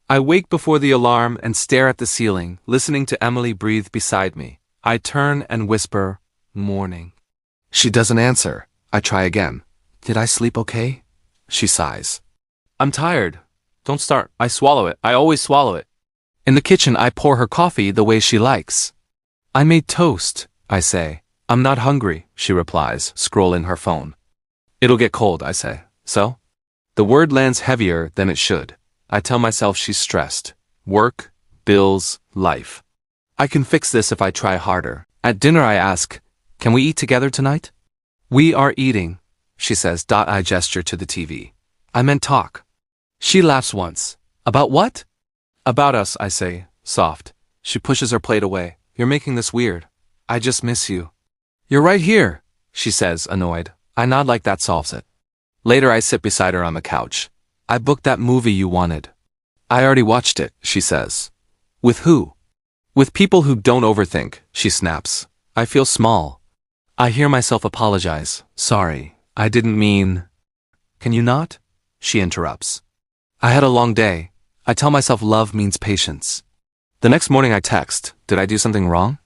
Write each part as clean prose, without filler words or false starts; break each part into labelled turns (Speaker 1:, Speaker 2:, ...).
Speaker 1: I wake before the alarm and stare at the ceiling, listening to Emily breathe beside me. I turn and whisper, "Morning." She doesn't answer. I try again. "Did I sleep okay?" She sighs. "I'm tired." "Don't start." I swallow it. I always swallow it. In the kitchen, I pour her coffee the way she likes. "I made toast," I say. "I'm not hungry," she replies, scrolling her phone. "It'll get cold," I say. "So?" The word lands heavier than it should. I tell myself she's stressed. Work, bills, life. I can fix this if I try harder. At dinner I ask, "Can we eat together tonight?" "We are eating," she says. I gesture to the TV. "I meant talk." She laughs once. "About what?" "About us," I say, soft. She pushes her plate away. "You're making this weird. I just miss you." "You're right here," she says, annoyed. I nod like that solves it. Later I sit beside her on the couch. "I booked that movie you wanted." "I already watched it," she says. "With who?" "With people who don't overthink," she snaps. I feel small. I hear myself apologize. "Sorry, I didn't mean." "Can you not?" She interrupts. I had a long day. I tell myself love means patience. The next morning I text, "Did I do something wrong?"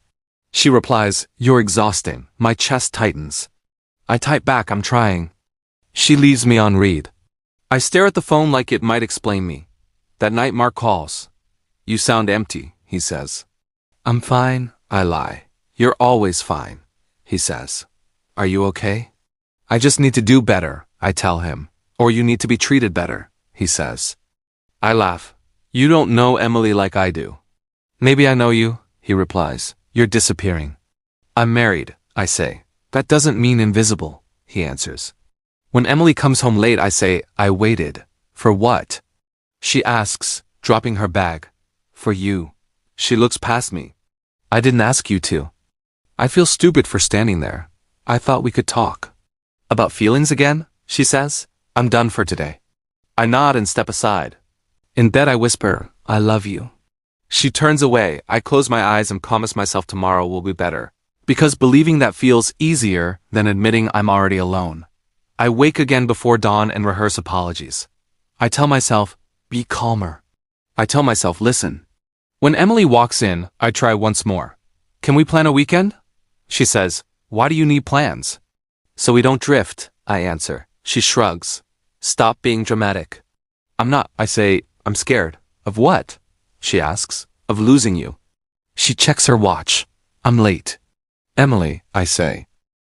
Speaker 1: She replies, "You're exhausting." My chest tightens. I type back, "I'm trying." She leaves me on read. I stare at the phone like it might explain me. That night Mark calls. "You sound empty," he says. "I'm fine," I lie. "You're always fine," he says. "Are you okay?" "I just need to do better," I tell him. "Or you need to be treated better," he says. I laugh. "You don't know Emily like I do." "Maybe I know you," he replies. "You're disappearing." "I'm married," I say. "That doesn't mean invisible," he answers. When Emily comes home late, I say, "I waited." "For what?" She asks, dropping her bag. "For you." She looks past me. "I didn't ask you to." I feel stupid for standing there. "I thought we could talk." "About feelings again?" she says. "I'm done for today." I nod and step aside. In bed I whisper, "I love you." She turns away. I close my eyes and promise myself tomorrow will be better. Because believing that feels easier than admitting I'm already alone. I wake again before dawn and rehearse apologies. I tell myself, "Be calmer." I tell myself, "Listen." When Emily walks in, I try once more. "Can we plan a weekend?" She says, "Why do you need plans?" "So we don't drift," I answer. She shrugs. "Stop being dramatic." "I'm not," I say. "I'm scared." "Of what?" she asks. "Of losing you." She checks her watch. "I'm late." "Emily," I say.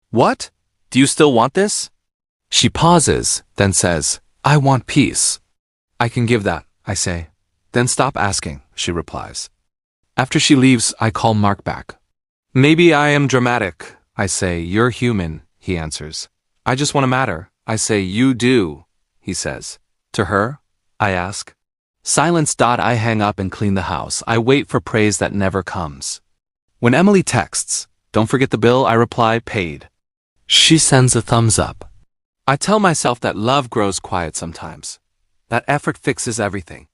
Speaker 1: "What? Do you still want this?" She pauses, then says, "I want peace." "I can give that," I say. "Then stop asking," she replies. After she leaves, I call Mark back. "Maybe I am dramatic," I say. "You're human," he answers. "I just want to matter." I say, "You do," he says. "To her?" I ask. Silence. I hang up and clean the house. I wait for praise that never comes. When Emily texts, "Don't forget the bill," I reply, "Paid." She sends a thumbs up. I tell myself that love grows quiet sometimes, that effort fixes everything,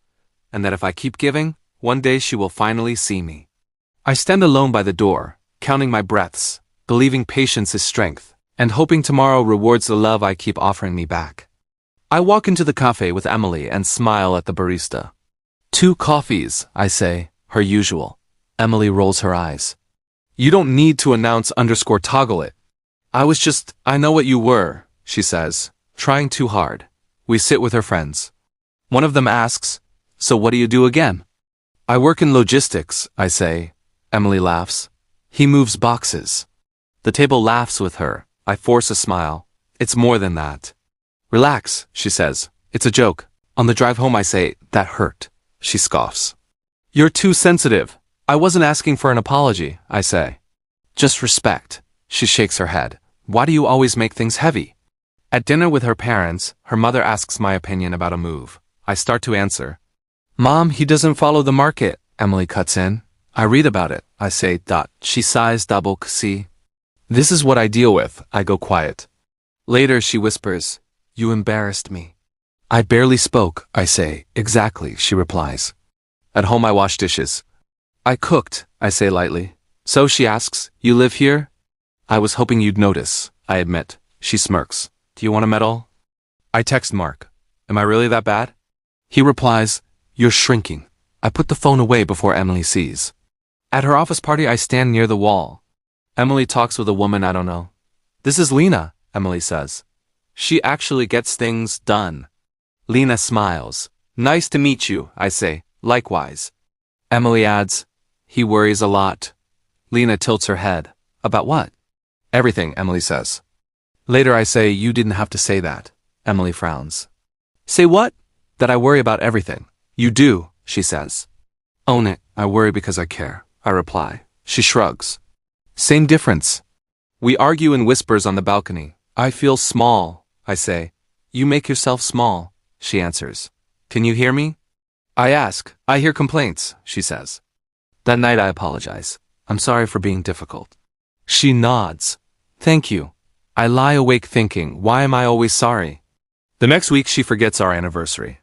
Speaker 1: and that if I keep giving, one day she will finally see me. I stand alone by the door, counting my breaths, believing patience is strength, and hoping tomorrow rewards the love I keep offering me back. I walk into the cafe with Emily and smile at the barista. "2 coffees," I say, her usual. Emily rolls her eyes. "You don't need to announce _ toggle it." I know what you were," she says, trying too hard. We sit with her friends. One of them asks, "So what do you do again?" "I work in logistics," I say. Emily laughs. "He moves boxes." The table laughs with her. I force a smile. "It's more than that." "Relax," she says. "It's a joke." On the drive home I say, "That hurt." She scoffs. "You're too sensitive." "I wasn't asking for an apology," I say. "Just respect." She shakes her head. "Why do you always make things heavy?" At dinner with her parents, her mother asks my opinion about a move. I start to answer. "Mom, he doesn't follow the market," Emily cuts in. "I read about it," I say. She sighs. See. "This is what I deal with." I go quiet. Later she whispers, "You embarrassed me." "I barely spoke," I say. "Exactly," she replies. At home I wash dishes. "I cooked," I say lightly. "So," she asks, "you live here?" "I was hoping you'd notice," I admit. She smirks. "Do you want a medal?" I text Mark. "Am I really that bad?" He replies, You're shrinking. I put the phone away before Emily sees. At her office party, I stand near the wall. Emily talks with a woman I don't know. This is Lena, Emily says. She actually gets things done. Lena smiles. Nice to meet you, I say. Likewise. Emily adds, he worries a lot. Lena tilts her head. About what? Everything, Emily says. Later I say, you didn't have to say that. Emily frowns. Say what? That I worry about everything. You do, she says. Own it. I worry because I care, I reply. She shrugs. Same difference. We argue in whispers on the balcony. I feel small, I say. You make yourself small, she answers. Can you hear me? I ask. I hear complaints, she says. That night I apologize. I'm sorry for being difficult. She nods. Thank you. I lie awake thinking, why am I always sorry? The next week she forgets our anniversary.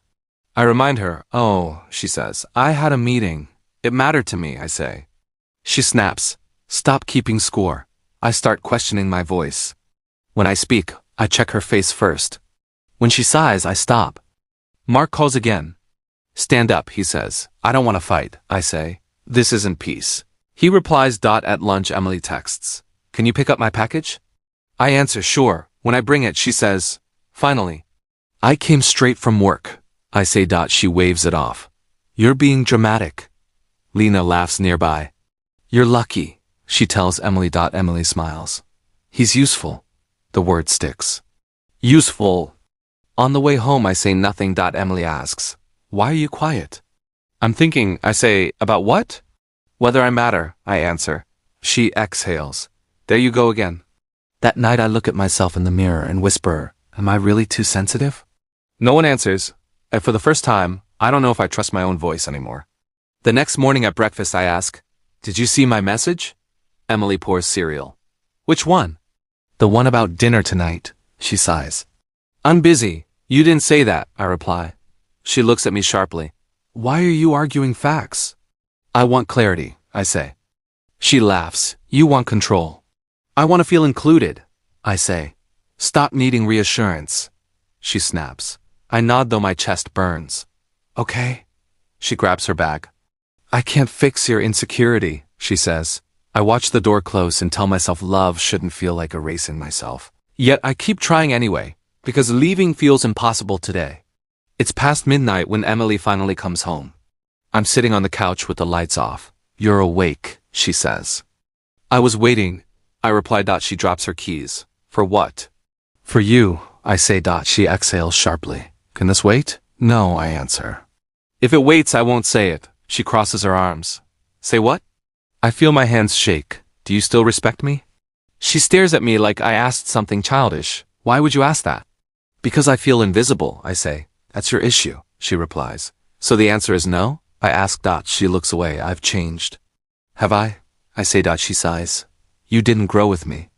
Speaker 1: I remind her. Oh, she says, I had a meeting. It mattered to me, I say. She snaps. Stop keeping score. I start questioning my voice. When I speak, I check her face first. When she sighs, I stop. Mark calls again. Stand up, he says. I don't want to fight, I say. This isn't peace. He replies. At lunch, Emily texts. Can you pick up my package? I answer, sure. When I bring it, she says, finally. I came straight from work, I say. She waves it off. You're being dramatic. Lena laughs nearby. You're lucky, she tells Emily. Emily smiles. He's useful. The word sticks. Useful. On the way home, I say nothing. Emily asks, why are you quiet? I'm thinking, I say. About what? Whether I matter, I answer. She exhales. There you go again. That night I look at myself in the mirror and whisper, am I really too sensitive? No one answers, and for the first time, I don't know if I trust my own voice anymore. The next morning at breakfast I ask, did you see my message? Emily pours cereal. Which one? The one about dinner tonight, she sighs. I'm busy. You didn't say that, I reply. She looks at me sharply. Why are you arguing facts? I want clarity, I say. She laughs. You want control. I want to feel included, I say. Stop needing reassurance. She snaps. I nod though my chest burns. Okay. She grabs her bag. I can't fix your insecurity, she says. I watch the door close and tell myself love shouldn't feel like erasing myself. Yet I keep trying anyway, because leaving feels impossible today. It's past midnight when Emily finally comes home. I'm sitting on the couch with the lights off. You're awake, she says. I was waiting, I reply. She drops her keys. For what? For you, I say. She exhales sharply. Can this wait? No, I answer. If it waits, I won't say it. She crosses her arms. Say what? I feel my hands shake. Do you still respect me? She stares at me like I asked something childish. Why would you ask that? Because I feel invisible, I say. That's your issue, she replies. So the answer is no? I ask. She looks away. I've changed. Have I? I say. She sighs. You didn't grow with me.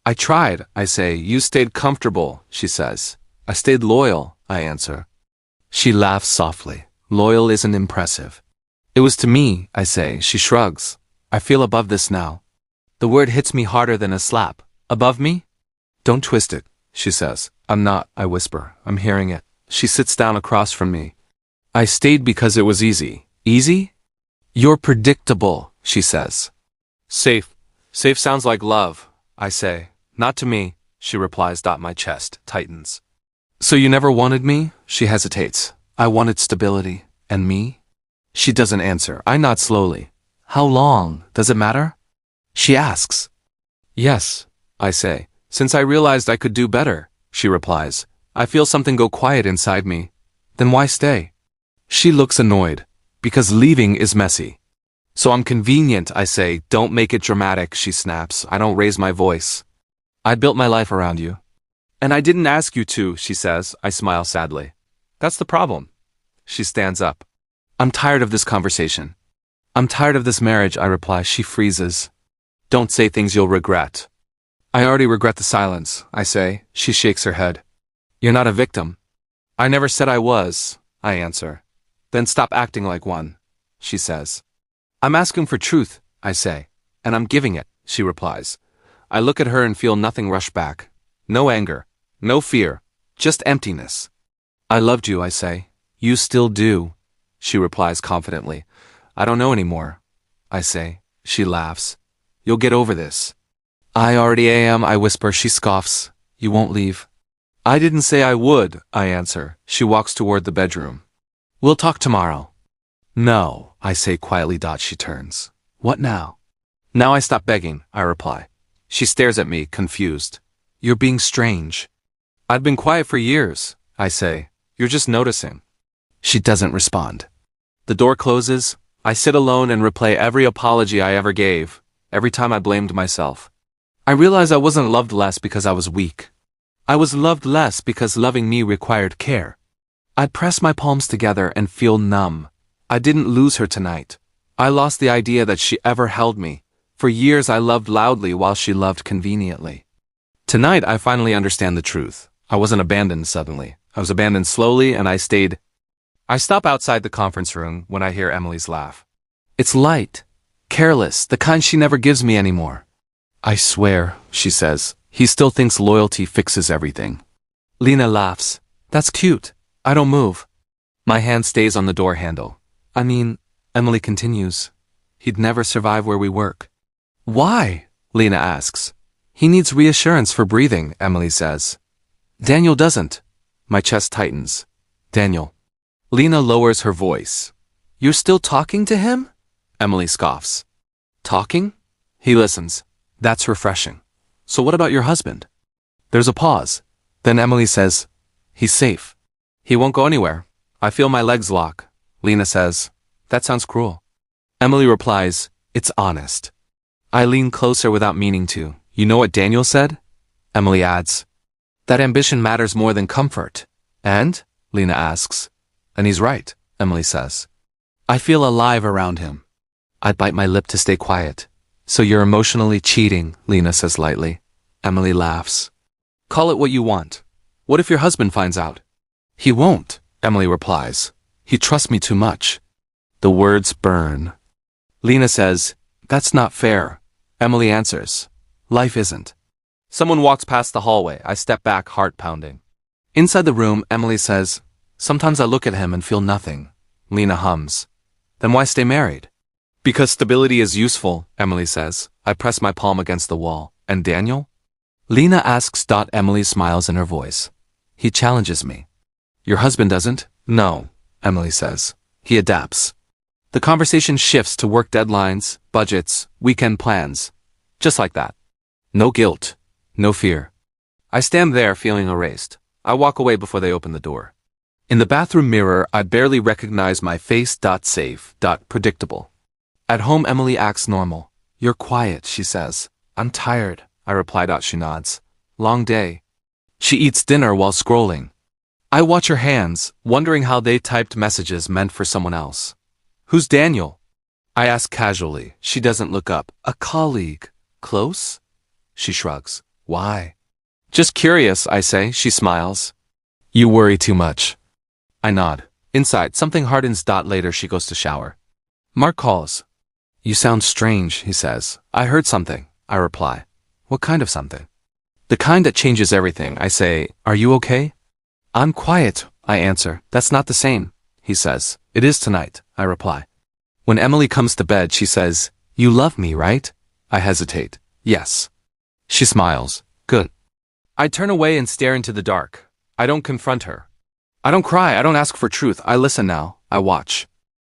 Speaker 1: I tried, I say. You stayed comfortable, she says. I stayed loyal, I answer. She laughs softly. Loyal isn't impressive. It was to me, I say. She shrugs. I feel above this now. The word hits me harder than a slap. Above me? Don't twist it, she says. I'm not, I whisper. I'm hearing it. She sits down across from me. I stayed because it was easy. Easy? You're predictable, she says. Safe. Safe sounds like love, I say. Not to me, she replies. My chest tightens. So you never wanted me? She hesitates. I wanted stability. And me? She doesn't answer. I nod slowly. How long? Does it matter? She asks. Yes, I say. Since I realized I could do better, she replies. I feel something go quiet inside me. Then why stay? She looks annoyed. Because leaving is messy. So I'm convenient, I say. Don't make it dramatic, she snaps. I don't raise my voice. I built my life around you. And I didn't ask you to, she says. I smile sadly. That's the problem. She stands up. I'm tired of this conversation. I'm tired of this marriage, I reply. She freezes. Don't say things you'll regret. I already regret the silence, I say. She shakes her head. You're not a victim. I never said I was, I answer. Then stop acting like one, she says. I'm asking for truth, I say. And I'm giving it, she replies. I look at her and feel nothing rush back. No anger. No fear. Just emptiness. I loved you, I say. You still do. she replies confidently. I don't know anymore, I say. She laughs. You'll get over this. I already am, I whisper. She scoffs. You won't leave. I didn't say I would, I answer. She walks toward the bedroom. We'll talk tomorrow. No, I say quietly. She turns. What now? Now I stop begging, I reply. She stares at me, confused. You're being strange. I've been quiet for years, I say. You're just noticing. She doesn't respond. The door closes. I sit alone and replay every apology I ever gave, every time I blamed myself. I realize I wasn't loved less because I was weak. I was loved less because loving me required care. I'd press my palms together and feel numb. I didn't lose her tonight. I lost the idea that she ever held me. For years I loved loudly while she loved conveniently. Tonight I finally understand the truth. I wasn't abandoned suddenly. I was abandoned slowly, and I stayed. I stop outside the conference room when I hear Emily's laugh. It's light, careless, the kind she never gives me anymore. I swear, she says, he still thinks loyalty fixes everything. Lena laughs. That's cute. I don't move. My hand stays on the door handle. I mean, Emily continues, he'd never survive where we work. Why? Lena asks. He needs reassurance for breathing, Emily says. Daniel doesn't. My chest tightens. Daniel. Lena lowers her voice. You're still talking to him? Emily scoffs. Talking? He listens. That's refreshing. So what about your husband? There's a pause. Then Emily says, he's safe. He won't go anywhere. I feel my legs lock. Lena says, that sounds cruel. Emily replies, it's honest. I lean closer without meaning to. You know what Daniel said? Emily adds, that ambition matters more than comfort. And? Lena asks. And he's right, Emily says. I feel alive around him. I bite my lip to stay quiet. So you're emotionally cheating, Lena says lightly. Emily laughs. Call it what you want. What if your husband finds out? He won't, Emily replies. He trusts me too much. The words burn. Lena says, that's not fair. Emily answers, life isn't. Someone walks past the hallway. I step back, heart pounding. Inside the room, Emily says, sometimes I look at him and feel nothing. Lena hums. Then why stay married? Because stability is useful, Emily says. I press my palm against the wall. And Daniel? Lena asks. Emily smiles in her voice. He challenges me. Your husband doesn't? No, Emily says. He adapts. The conversation shifts to work deadlines, budgets, weekend plans. Just like that. No guilt. No fear. I stand there feeling erased. I walk away before they open the door. In the bathroom mirror, I barely recognize my face. Safe. Predictable. At home, Emily acts normal. You're quiet, she says. I'm tired, I reply. She nods. Long day. She eats dinner while scrolling. I watch her hands, wondering how they typed messages meant for someone else. Who's Daniel? I ask casually. She doesn't look up. A colleague. Close? She shrugs. Why? Just curious, I say. She smiles. You worry too much. I nod. Inside, something hardens. Later, she goes to shower. Mark calls. You sound strange, he says. I heard something, I reply. What kind of something? The kind that changes everything. I say, are you okay? I'm quiet, I answer. That's not the same, he says. It is tonight, I reply. When Emily comes to bed, she says, you love me, right? I hesitate. Yes. She smiles. Good. I turn away and stare into the dark. I don't confront her. I don't cry. I don't ask for truth. I listen now. I watch.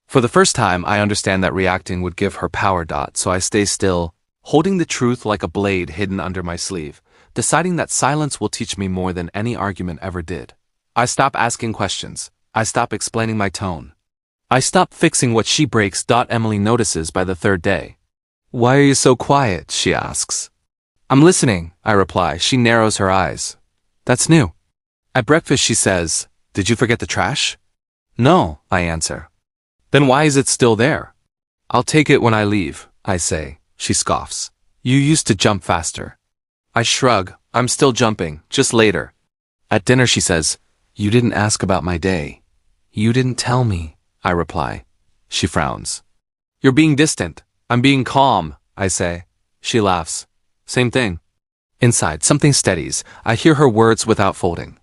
Speaker 1: For the first time, I understand that reacting would give her power. So I stay still, holding the truth like a blade hidden under my sleeve, deciding that silence will teach me more than any argument ever did. I stop asking questions. I stop explaining my tone. I stop fixing what she breaks. Emily notices by the third day. Why are you so quiet? She asks. I'm listening, I reply. She narrows her eyes. That's new. At breakfast, she says, did you forget the trash? No, I answer. Then why is it still there? I'll take it when I leave, I say. She scoffs. You used to jump faster. I shrug. I'm still jumping, just later. At dinner, she says, you didn't ask about my day. You didn't tell me, I reply. She frowns. You're being distant. I'm being calm, I say. She laughs. Same thing. Inside, something steadies. I hear her words without folding.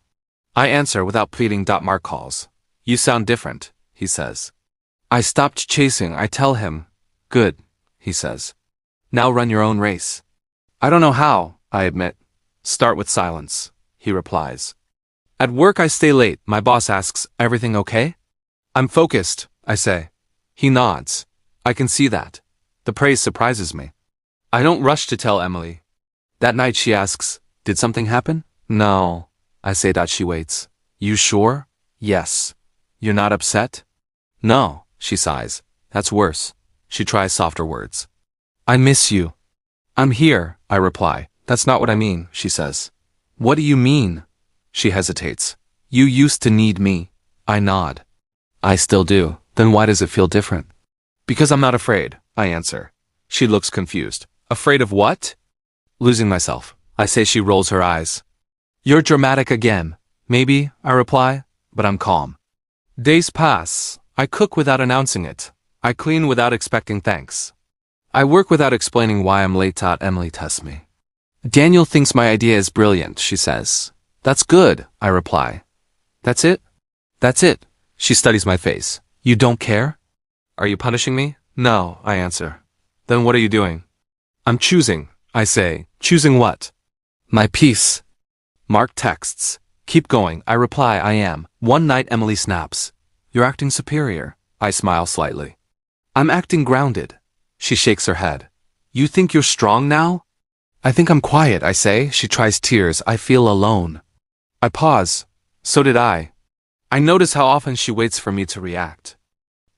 Speaker 1: I answer without pleading. Mark calls. You sound different, he says. I stopped chasing. I tell him, "Good," he says. "Now run your own race." "I don't know how," I admit. "Start with silence," he replies. At work I stay late. My boss asks, "Everything okay?" "I'm focused," I say. He nods. I can see that. The praise surprises me. I don't rush to tell Emily. That night she asks, "Did something happen?" "No," I say. She waits. "You sure?" "Yes." "You're not upset?" "No," she sighs. "That's worse." She tries softer words. "I miss you." "I'm here," I reply. "That's not what I mean," she says. "What do you mean?" She hesitates. "You used to need me." I nod. "I still do." "Then why does it feel different?" "Because I'm not afraid," I answer. She looks confused. "Afraid of what?" "Losing myself," I say. She rolls her eyes. "You're dramatic again." "Maybe," I reply, but I'm calm. Days pass. I cook without announcing it. I clean without expecting thanks. I work without explaining why I'm late. Emily tests me. "Daniel thinks my idea is brilliant," she says. "That's good," I reply. "That's it?" "That's it." She studies my face. "You don't care?" "Are you punishing me?" "No," I answer. "Then what are you doing?" "I'm choosing," I say. "Choosing what?" "My peace." Mark texts. "Keep going," I reply. I am. One night Emily snaps. "You're acting superior." I smile slightly. "I'm acting grounded." She shakes her head. "You think you're strong now?" "I think I'm quiet," I say. She tries tears. I feel alone. I pause. So did I. I notice how often she waits for me to react.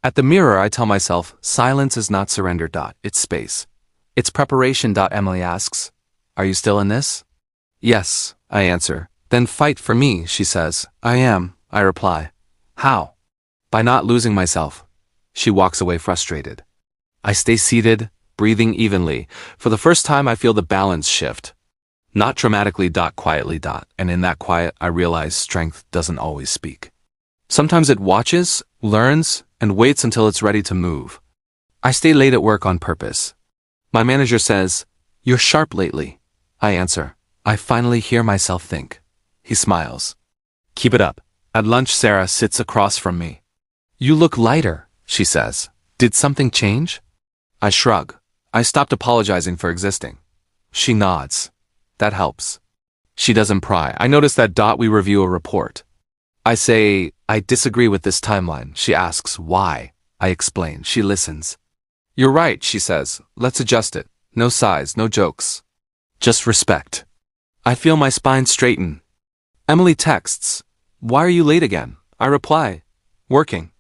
Speaker 1: At the mirror I tell myself, silence is not surrender. It's space. It's preparation. Emily asks, "Are you still in this?" "Yes," I answer. "Then fight for me," she says. "I am," I reply. "How?" "By not losing myself." She walks away frustrated. I stay seated, breathing evenly. For the first time I feel the balance shift. Not dramatically. Quietly. And in that quiet I realize strength doesn't always speak. Sometimes it watches, learns, and waits until it's ready to move. I stay late at work on purpose. My manager says, "You're sharp lately." I answer, "I finally hear myself think." He smiles. "Keep it up." At lunch Sarah sits across from me. "You look lighter," she says. "Did something change?" I shrug. I stopped apologizing for existing. She nods. That helps. She doesn't pry. I notice that. We review a report. I say, "I disagree with this timeline." She asks, "Why?" I explain. She listens. "You're right," she says. "Let's adjust it. No sighs, no jokes. Just respect." I feel my spine straighten. Emily texts, "Why are you late again?" I reply, "Working."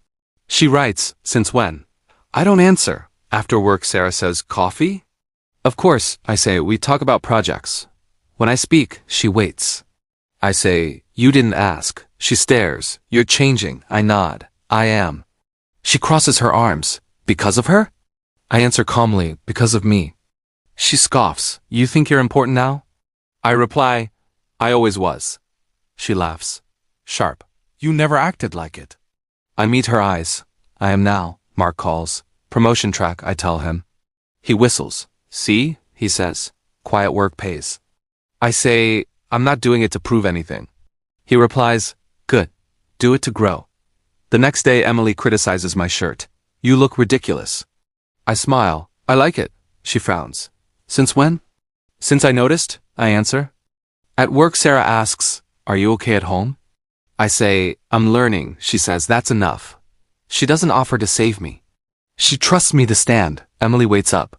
Speaker 1: She writes, "Since when?" I don't answer. After work Sarah says, "Coffee?" "Of course," I say. "We talk about projects." When I speak, she waits. I say, "You didn't ask." She stares. "You're changing." I nod. "I am." She crosses her arms. "Because of her?" I answer calmly, "Because of me." She scoffs. "You think you're important now?" I reply, "I always was." She laughs. Sharp. "You never acted like it." I meet her eyes. "I am now," Mark calls. "Promotion track," I tell him. He whistles. "See?" he says. "Quiet work pays." I say, "I'm not doing it to prove anything." He replies, "Good. Do it to grow." The next day Emily criticizes my shirt. "You look ridiculous." I smile. "I like it." She frowns. "Since when?" "Since I noticed," I answer. At work Sarah asks, "Are you okay at home?" I say, "I'm learning." She says, "That's enough." She doesn't offer to save me. She trusts me to stand. Emily waits up.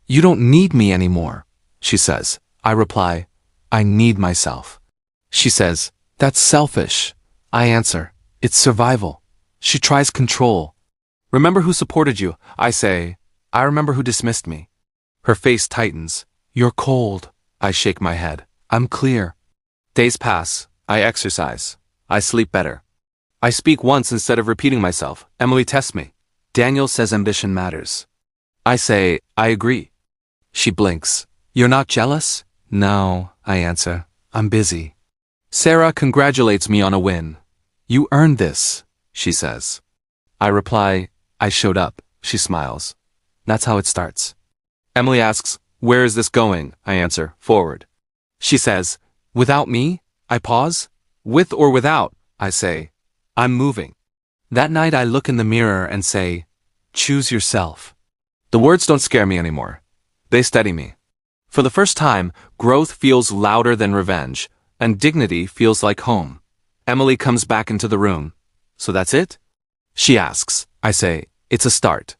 Speaker 1: "You don't need me anymore," she says. I reply, "I need myself." She says, "That's selfish." I answer, "It's survival." She tries control. "Remember who supported you?" I say, "I remember who dismissed me." Her face tightens. "You're cold." I shake my head. "I'm clear." Days pass. I exercise. I sleep better. I speak once instead of repeating myself. Emily tests me. "Daniel says ambition matters." I say, "I agree." She blinks. "You're not jealous?" "No," I answer. "I'm busy." Sarah congratulates me on a win. "You earned this," she says. I reply, "I showed up." She smiles. That's how it starts. Emily asks, "Where is this going?" I answer, "Forward." She says, "Without me?" I pause. "With or without?" I say, "I'm moving." That night I look in the mirror and say, Choose yourself. The words don't scare me anymore. They steady me. For the first time, growth feels louder than revenge, and dignity feels like home. Emily comes back into the room. So that's it? She asks. I say, it's a start.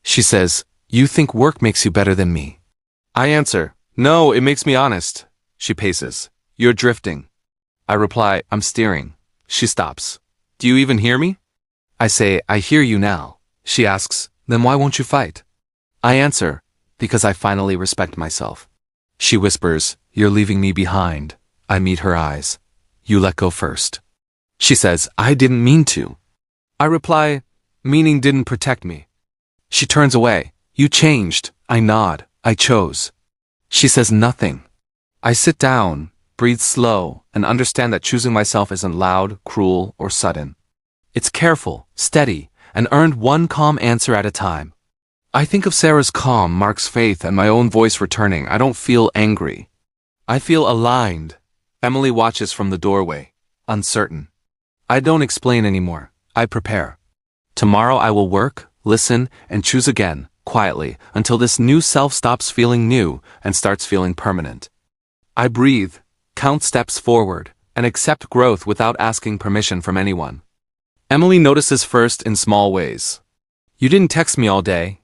Speaker 1: She says, you think work makes you better than me. I answer, no, it makes me honest. She paces. You're drifting. I reply, I'm steering. She stops. Do you even hear me? I say, I hear you now. She asks, then why won't you fight? I answer, because I finally respect myself. She whispers, you're leaving me behind. I meet her eyes. You let go first. She says, I didn't mean to. I reply, meaning didn't protect me. She turns away. You changed. I nod. I chose. She says nothing. I sit down, breathe slow, and understand that choosing myself isn't loud, cruel, or sudden. It's careful, steady, and earned one calm answer at a time. I think of Sarah's calm, Mark's faith, and my own voice returning. I don't feel angry. I feel aligned. Emily watches from the doorway, uncertain. I don't explain anymore. I prepare. Tomorrow I will work, listen, and choose again, quietly, until this new self stops feeling new and starts feeling permanent. I breathe, count steps forward, and accept growth without asking permission from anyone. Emily notices first in small ways. You didn't text me all day,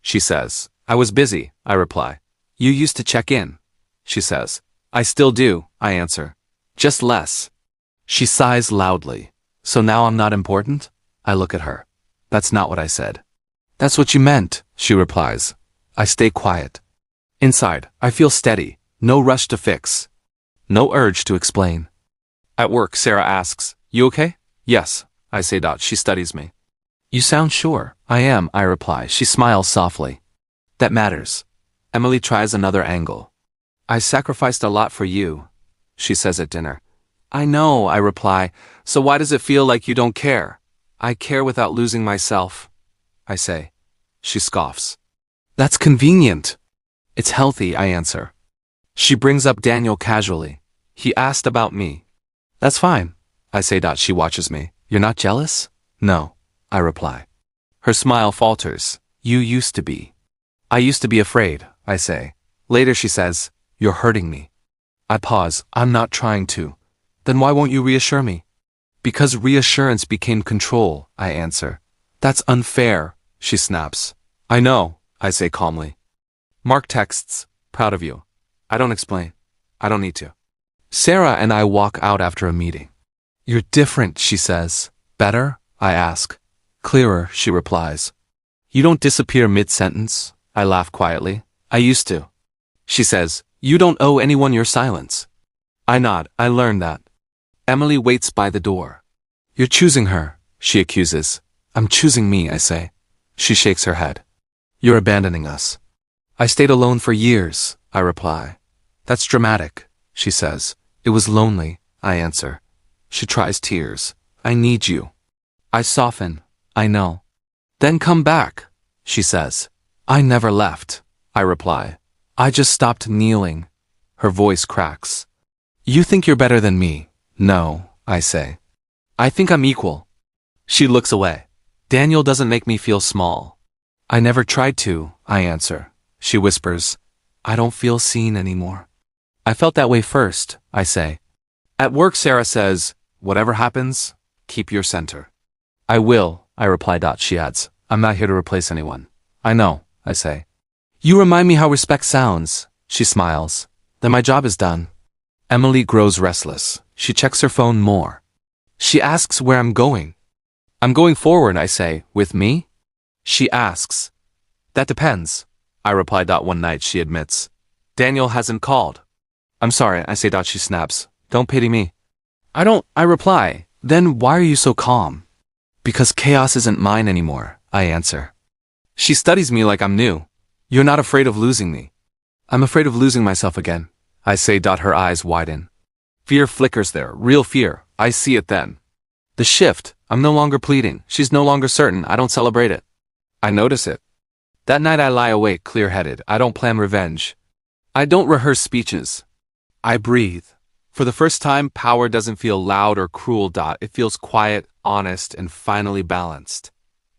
Speaker 1: she says. I was busy, I reply. You used to check in, she says. I still do, I answer. Just less. She sighs loudly. So now I'm not important? I look at her. That's not what I said. That's what you meant, she replies. I stay quiet. Inside, I feel steady, no rush to fix. No urge to explain. At work, Sarah asks, you okay? Yes, I say. She studies me. You sound sure. I am, I reply. She smiles softly. That matters. Emily tries another angle. I sacrificed a lot for you, she says at dinner. I know, I reply. So why does it feel like you don't care? I care without losing myself, I say. She scoffs. That's convenient. It's healthy, I answer. She brings up Daniel casually. He asked about me. That's fine, I say. She watches me. You're not jealous? No, I reply. Her smile falters. You used to be. I used to be afraid, I say. Later she says, you're hurting me. I pause. I'm not trying to. Then why won't you reassure me? Because reassurance became control, I answer. That's unfair, she snaps. I know, I say calmly. Mark texts, proud of you. I don't explain. I don't need to. Sarah and I walk out after a meeting. You're different, she says. Better? I ask. Clearer, she replies. You don't disappear mid-sentence, I laugh quietly. I used to. She says, you don't owe anyone your silence. I nod. I learned that. Emily waits by the door. You're choosing her, she accuses. I'm choosing me, I say. She shakes her head. You're abandoning us. I stayed alone for years, I reply. That's dramatic, she says. It was lonely, I answer. She tries tears. I need you. I soften. I know. Then come back, she says. I never left, I reply. I just stopped kneeling. Her voice cracks. You think you're better than me? No, I say. I think I'm equal. She looks away. Daniel doesn't make me feel small. I never tried to, I answer. She whispers, I don't feel seen anymore. I felt that way first, I say. At work, Sarah says, whatever happens, keep your center. I will, I reply. She adds, I'm not here to replace anyone. I know, I say. You remind me how respect sounds, she smiles. Then my job is done. Emily grows restless. She checks her phone more. She asks where I'm going. I'm going forward, I say. With me? She asks. That depends, I reply. One night, she admits. Daniel hasn't called. I'm sorry, I say. She snaps. Don't pity me. I reply. Then why are you so calm? Because chaos isn't mine anymore, I answer. She studies me like I'm new. You're not afraid of losing me. I'm afraid of losing myself again, I say. Her eyes widen. Fear flickers there, real fear. I see it then. The shift. I'm no longer pleading. She's no longer certain. I don't celebrate it. I notice it. That night I lie awake, clear-headed. I don't plan revenge. I don't rehearse speeches. I breathe. For the first time, power doesn't feel loud or cruel. It feels quiet, honest, and finally balanced.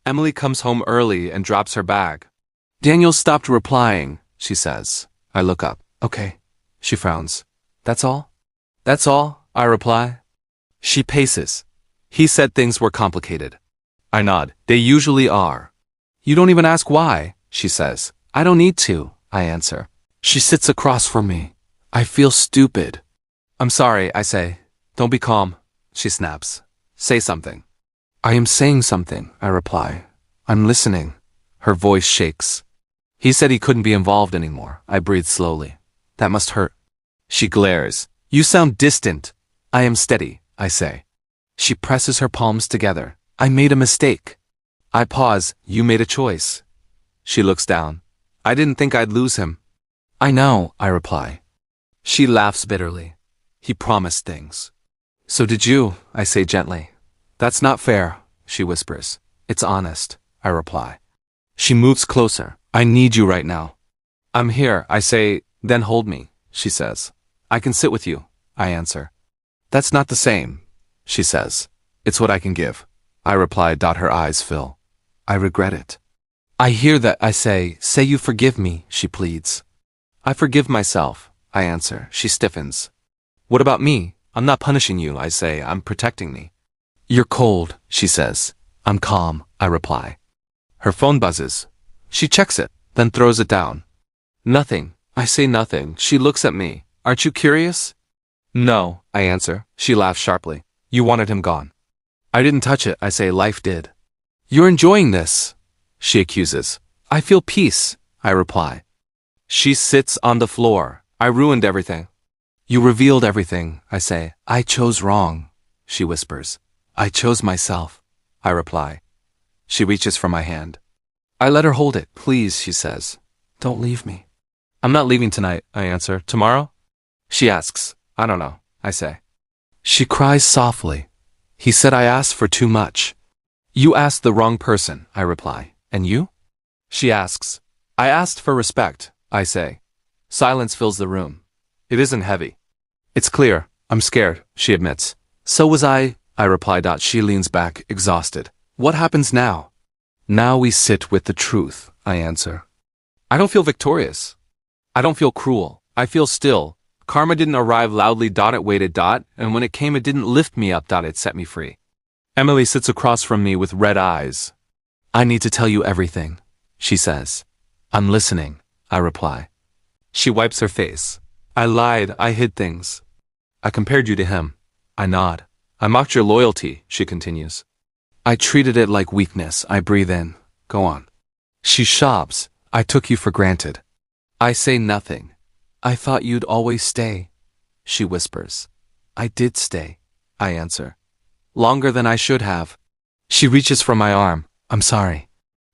Speaker 1: Emily comes home early and drops her bag. Daniel stopped replying, she says. I look up. Okay. She frowns. That's all? That's all, I reply. She paces. He said things were complicated. I nod. They usually are. You don't even ask why, she says. I don't need to, I answer. She sits across from me. I feel stupid. I'm sorry, I say. Don't be calm, she snaps. Say something. I am saying something, I reply. I'm listening. Her voice shakes. He said he couldn't be involved anymore. I breathe slowly. That must hurt. She glares. You sound distant. I am steady, I say. She presses her palms together. I made a mistake. I pause. You made a choice. She looks down. I didn't think I'd lose him. I know, I reply. She laughs bitterly. He promised things. So did you, I say gently. That's not fair, she whispers. It's honest, I reply. She moves closer. I need you right now. I'm here, I say, then hold me, she says. I can sit with you, I answer. That's not the same, she says. It's what I can give, I reply. Her eyes fill. I regret it. I hear that, I say you forgive me, she pleads. I forgive myself, I answer. She stiffens. What about me? I'm not punishing you, I say. I'm protecting me. You're cold, she says. I'm calm, I reply. Her phone buzzes. She checks it, then throws it down. Nothing, I say. Nothing. She looks at me. Aren't you curious? No, I answer. She laughs sharply. You wanted him gone. I didn't touch it, I say. Life did. You're enjoying this, she accuses. I feel peace, I reply. She sits on the floor. I ruined everything. You revealed everything, I say. I chose wrong, she whispers. I chose myself, I reply. She reaches for my hand. I let her hold it. Please, she says. Don't leave me. I'm not leaving tonight, I answer. Tomorrow? She asks. I don't know, I say. She cries softly. He said I asked for too much. You asked the wrong person, I reply. And you? She asks. I asked for respect, I say. Silence fills the room. It isn't heavy. It's clear. I'm scared, she admits. So was I reply. She leans back, exhausted. What happens now? Now we sit with the truth, I answer. I don't feel victorious. I don't feel cruel. I feel still. Karma didn't arrive loudly. It waited. And when it came, it didn't lift me up. It set me free. Emily sits across from me with red eyes. I need to tell you everything, she says. I'm listening, I reply. She wipes her face. I lied. I hid things. I compared you to him. I nod. I mocked your loyalty, she continues. I treated it like weakness. I breathe in. Go on. She sobs. I took you for granted. I say nothing. I thought you'd always stay, she whispers. I did stay, I answer. Longer than I should have. She reaches for my arm. I'm sorry.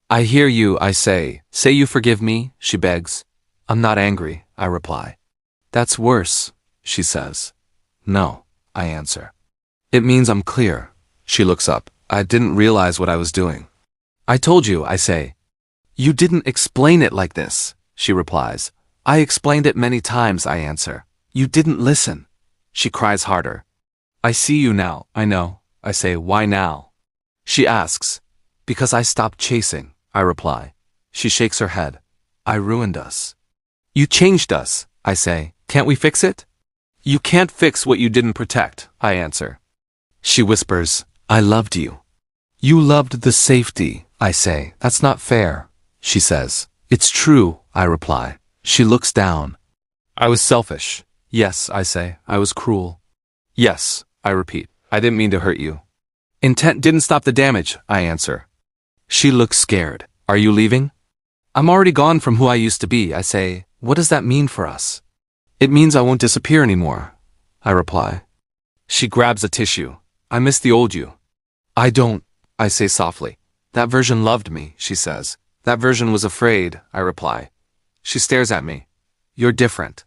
Speaker 1: I hear you, I say. Say you forgive me, she begs. I'm not angry, I reply. That's worse, she says. No, I answer. It means I'm clear. She looks up. I didn't realize what I was doing. I told you, I say. You didn't explain it like this, she replies. I explained it many times, I answer. You didn't listen. She cries harder. I see you now, I know. I say, why now? She asks. Because I stopped chasing, I reply. She shakes her head. I ruined us. You changed us, I say. Can't we fix it? You can't fix what you didn't protect, I answer. She whispers, I loved you. You loved the safety, I say. That's not fair, she says. It's true, I reply. She looks down. I was selfish. Yes, I say. I was cruel. Yes, I repeat. I didn't mean to hurt you. Intent didn't stop the damage, I answer. She looks scared. Are you leaving? I'm already gone from who I used to be, I say. What does that mean for us? It means I won't disappear anymore, I reply. She grabs a tissue. I miss the old you. I don't, I say softly. That version loved me, she says. That version was afraid, I reply. She stares at me. You're different.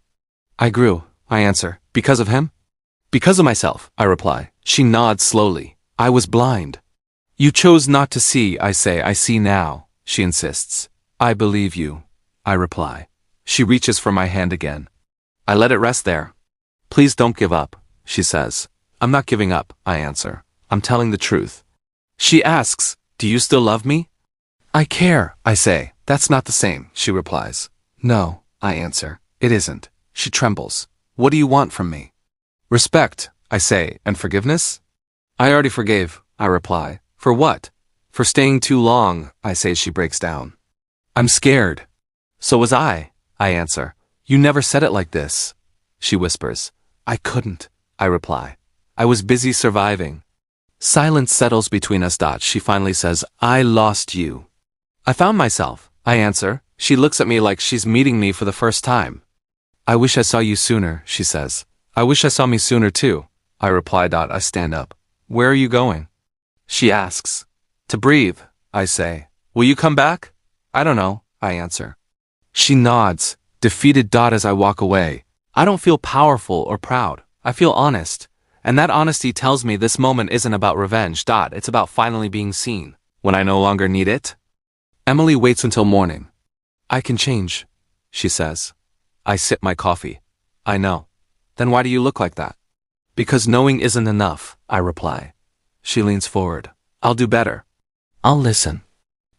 Speaker 1: I grew, I answer. Because of him? Because of myself, I reply. She nods slowly. I was blind. You chose not to see, I say. I see now, she insists. I believe you, I reply. She reaches for my hand again. I let it rest there. Please don't give up, she says. I'm not giving up, I answer. I'm telling the truth. She asks, Do you still love me? I care, I say. That's not the same, she replies. No, I answer. It isn't. She trembles. What do you want from me? Respect, I say, and forgiveness? I already forgave, I reply. For what? For staying too long, I say. She breaks down. I'm scared. So was I answer. You never said it like this, she whispers. I couldn't, I reply. I was busy surviving. Silence settles between us. She finally says, I lost you. I found myself, I answer. She looks at me like she's meeting me for the first time. I wish I saw you sooner, she says. I wish I saw me sooner too, I reply. I stand up. Where are you going? She asks. To breathe, I say. Will you come back? I don't know, I answer. She nods, defeated. As I walk away, I don't feel powerful or proud. I feel honest. And that honesty tells me this moment isn't about revenge. It's about finally being seen when I no longer need it. Emily waits until morning. I can change, she says. I sip my coffee. I know. Then why do you look like that? Because knowing isn't enough, I reply. She leans forward. I'll do better. I'll listen.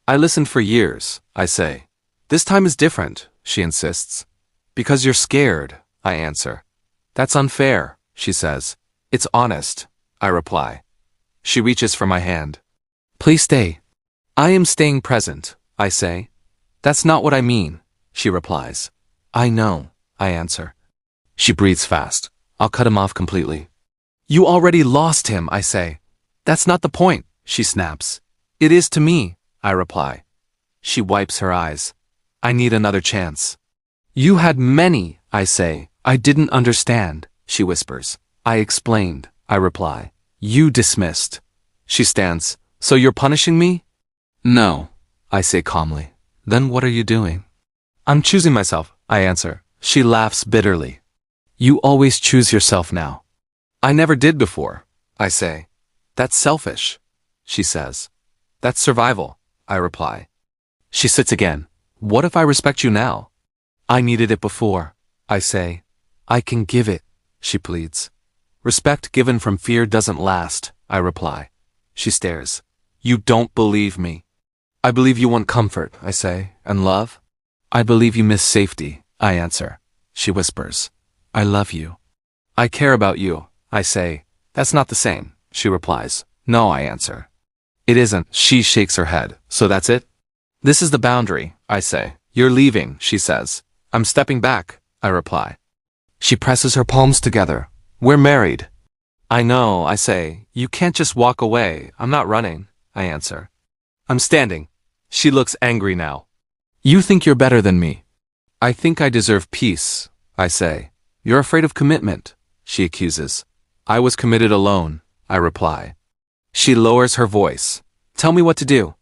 Speaker 1: I listened for years, I say. This time is different, she insists. Because you're scared, I answer. That's unfair, she says. It's honest, I reply. She reaches for my hand. Please stay. I am staying present, I say. That's not what I mean, she replies. I know, I answer. She breathes fast. I'll cut him off completely. You already lost him, I say. That's not the point, she snaps. It is to me, I reply. She wipes her eyes. I need another chance. You had many, I say. I didn't understand, she whispers. I explained, I reply. You dismissed. She stands. So you're punishing me? No, I say calmly. Then what are you doing? I'm choosing myself, I answer. She laughs bitterly. You always choose yourself now. I never did before, I say. That's selfish, she says. That's survival, I reply. She sits again. What if I respect you now? I needed it before, I say. I can give it, she pleads. Respect given from fear doesn't last, I reply. She stares. You don't believe me. I believe you want comfort, I say, and love. I believe you miss safety, I answer. She whispers. I love you. I care about you, I say. That's not the same, she replies. No, I answer. It isn't. She shakes her head. So that's it? This is the boundary, I say. You're leaving, she says. I'm stepping back, I reply. She presses her palms together. We're married. I know, I say. You can't just walk away. I'm not running, I answer. I'm standing. She looks angry now. You think you're better than me. I think I deserve peace, I say. You're afraid of commitment, she accuses. I was committed alone, I reply. She lowers her voice. Tell me what to do.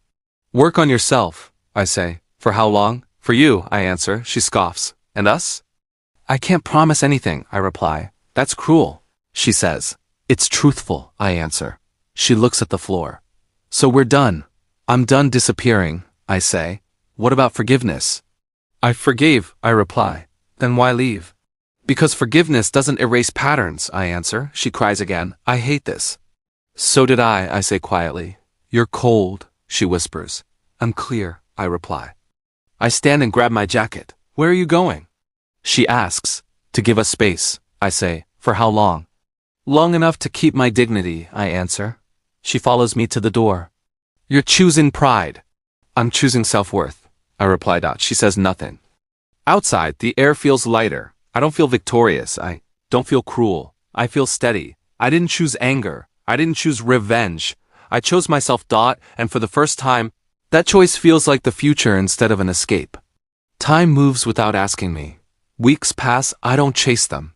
Speaker 1: Work on yourself, I say. For how long? For you, I answer. She scoffs. And us? I can't promise anything, I reply. That's cruel, she says. It's truthful, I answer. She looks at the floor. So we're done. I'm done disappearing, I say. What about forgiveness? I forgave, I reply. Then why leave? Because forgiveness doesn't erase patterns, I answer. She cries again. I hate this. So did I say quietly. You're cold, she whispers. I'm clear, I reply. I stand and grab my jacket. Where are you going? She asks. To give us space, I say. For how long? Long enough to keep my dignity, I answer. She follows me to the door. You're choosing pride. I'm choosing self-worth, I reply. She says nothing. Outside, the air feels lighter. I don't feel victorious. I don't feel cruel. I feel steady. I didn't choose anger. I didn't choose revenge. I chose myself. And for the first time, that choice feels like the future instead of an escape. Time moves without asking me. Weeks pass. I don't chase them.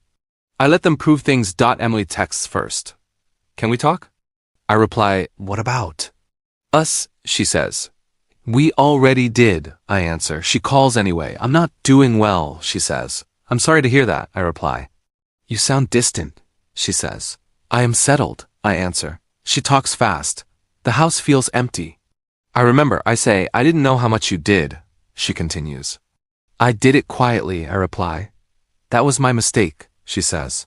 Speaker 1: I let them prove things. Emily texts first. Can we talk? I reply, what about? Us, she says. We already did, I answer. She calls anyway. I'm not doing well, she says. I'm sorry to hear that, I reply. You sound distant, she says. I am settled, I answer. She talks fast. The house feels empty. I remember, I say, I didn't know how much you did, she continues. I did it quietly, I reply. That was my mistake, she says.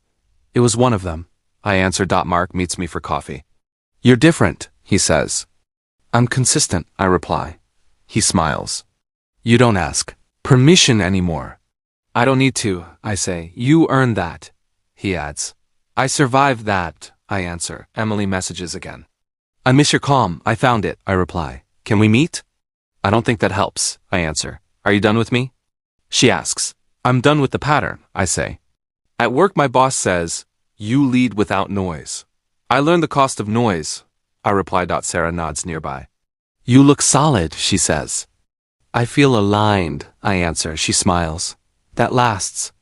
Speaker 1: It was one of them, I answer. Mark meets me for coffee. You're different, he says. I'm consistent, I reply. He smiles. You don't ask permission anymore. I don't need to, I say. You earned that, he adds. I survived that, I answer. Emily messages again. I miss your calm. I found it, I reply. Can we meet? I don't think that helps, I answer. Are you done with me? She asks. I'm done with the pattern, I say. At work, my boss says, you lead without noise. I learned the cost of noise, I reply. Sarah nods nearby. You look solid, she says. I feel aligned, I answer. She smiles. That lasts.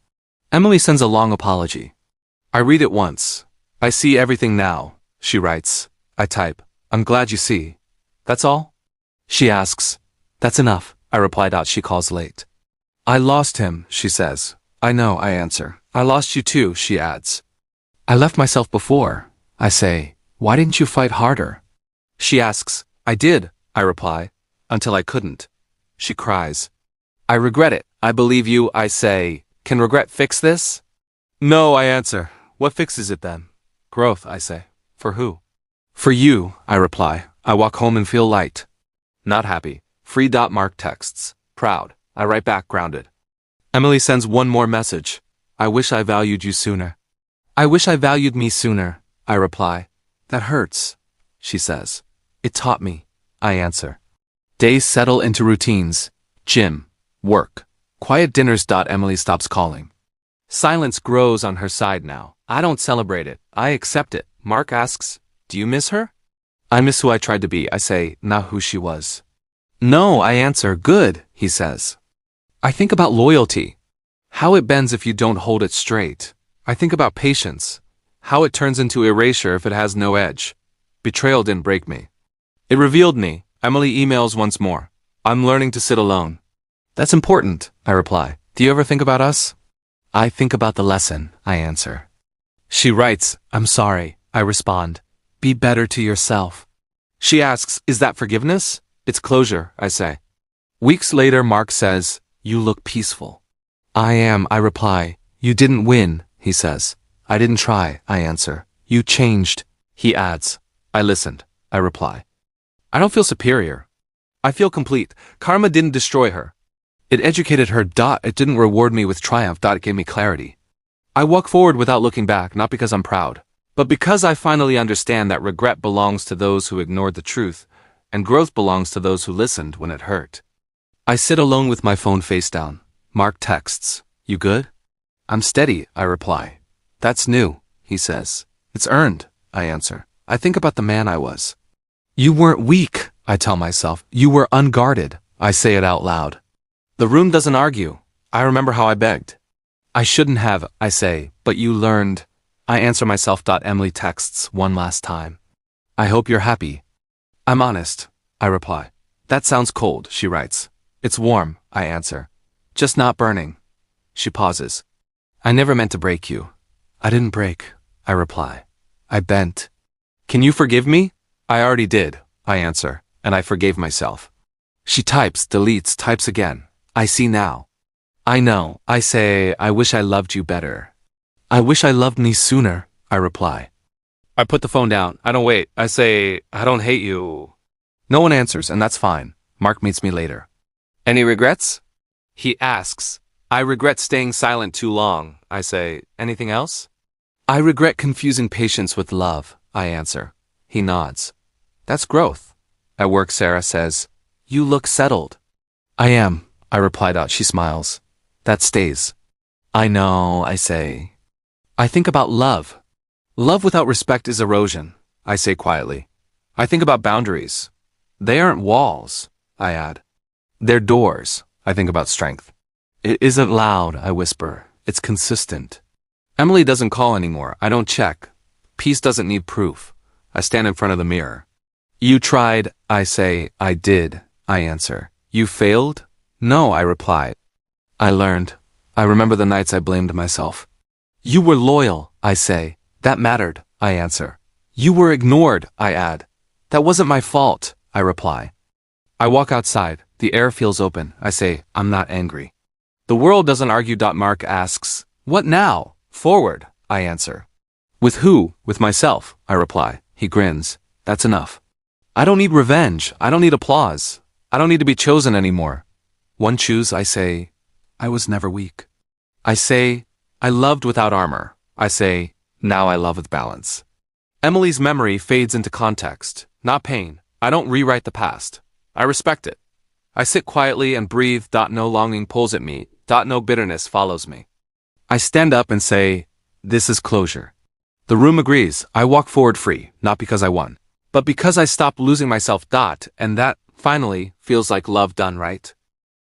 Speaker 1: Emily sends a long apology. I read it once. I see everything now, she writes. I type. I'm glad you see. That's all? She asks. That's enough, I reply. She calls late. I lost him, she says. I know, I answer. I lost you too, she adds. I left myself before, I say. Why didn't you fight harder? She asks. I did, I reply, until I couldn't. She cries. I regret it. I believe you, I say. Can regret fix this? No, I answer. What fixes it then? Growth, I say. For who? For you, I reply. I walk home and feel light. Not happy. Free. Mark texts. Proud. I write back, grounded. Emily sends one more message. I wish I valued you sooner. I wish I valued me sooner, I reply. That hurts, she says. It taught me, I answer. Days settle into routines. Gym. Work. Quiet dinners. Emily stops calling. Silence grows on her side now. I don't celebrate it. I accept it. Mark asks, do you miss her? I miss who I tried to be, I say, not who she was. No, I answer. Good, he says. I think about loyalty. How it bends if you don't hold it straight. I think about patience. How it turns into erasure if it has no edge. Betrayal didn't break me. It revealed me. Emily emails once more. I'm learning to sit alone. That's important, I reply. Do you ever think about us? I think about the lesson, I answer. She writes, I'm sorry, I respond. Be better to yourself. She asks, is that forgiveness? It's closure, I say. Weeks later, Mark says, you look peaceful. I am, I reply. You didn't win, he says. I didn't try, I answer. You changed, he adds. I listened, I reply. I don't feel superior. I feel complete. Karma didn't destroy her. It educated her. It didn't reward me with triumph. It gave me clarity. I walk forward without looking back, not because I'm proud, but because I finally understand that regret belongs to those who ignored the truth, and growth belongs to those who listened when it hurt. I sit alone with my phone face down. Mark texts, you good? I'm steady, I reply. That's new, he says. It's earned, I answer. I think about the man I was. You weren't weak, I tell myself. You were unguarded, I say it out loud. The room doesn't argue. I remember how I begged. I shouldn't have, I say, but you learned. I answer myself. Emily texts one last time. I hope you're happy. I'm honest, I reply. That sounds cold, she writes. It's warm, I answer. Just not burning. She pauses. I never meant to break you. I didn't break, I reply. I bent. Can you forgive me? I already did, I answer, and I forgave myself. She types, deletes, types again. I see now. I know, I say. I wish I loved you better. I wish I loved me sooner, I reply. I put the phone down. I don't wait. I say, I don't hate you. No one answers, and that's fine. Mark meets me later. Any regrets? He asks. I regret staying silent too long. I say, anything else? I regret confusing patience with love, I answer. He nods. That's growth. At work, Sarah says, you look settled. I am, I reply. She smiles. That stays. I know, I say. I think about love. Love without respect is erosion, I say quietly. I think about boundaries. They aren't walls, I add. They're doors. I think about strength. It isn't loud, I whisper. It's consistent. Emily doesn't call anymore. I don't check. Peace doesn't need proof. I stand in front of the mirror. You tried, I say. I did, I answer. You failed? No, I reply. I learned. I remember the nights I blamed myself. You were loyal, I say. That mattered, I answer. You were ignored, I add. That wasn't my fault, I reply. I walk outside. The air feels open. I say, I'm not angry. The world doesn't argue. Mark asks, what now? Forward, I answer. With who? With myself, I reply. He grins. That's enough. I don't need revenge. I don't need applause. I don't need to be chosen anymore. One choose, I say, I was never weak. I say, I loved without armor. I say, now I love with balance. Emily's memory fades into context, not pain. I don't rewrite the past. I respect it. I sit quietly and breathe. No longing pulls at me. No bitterness follows me. I stand up and say, this is closure. The room agrees. I walk forward free, not because I won, but because I stopped losing myself. And that, finally, feels like love done right.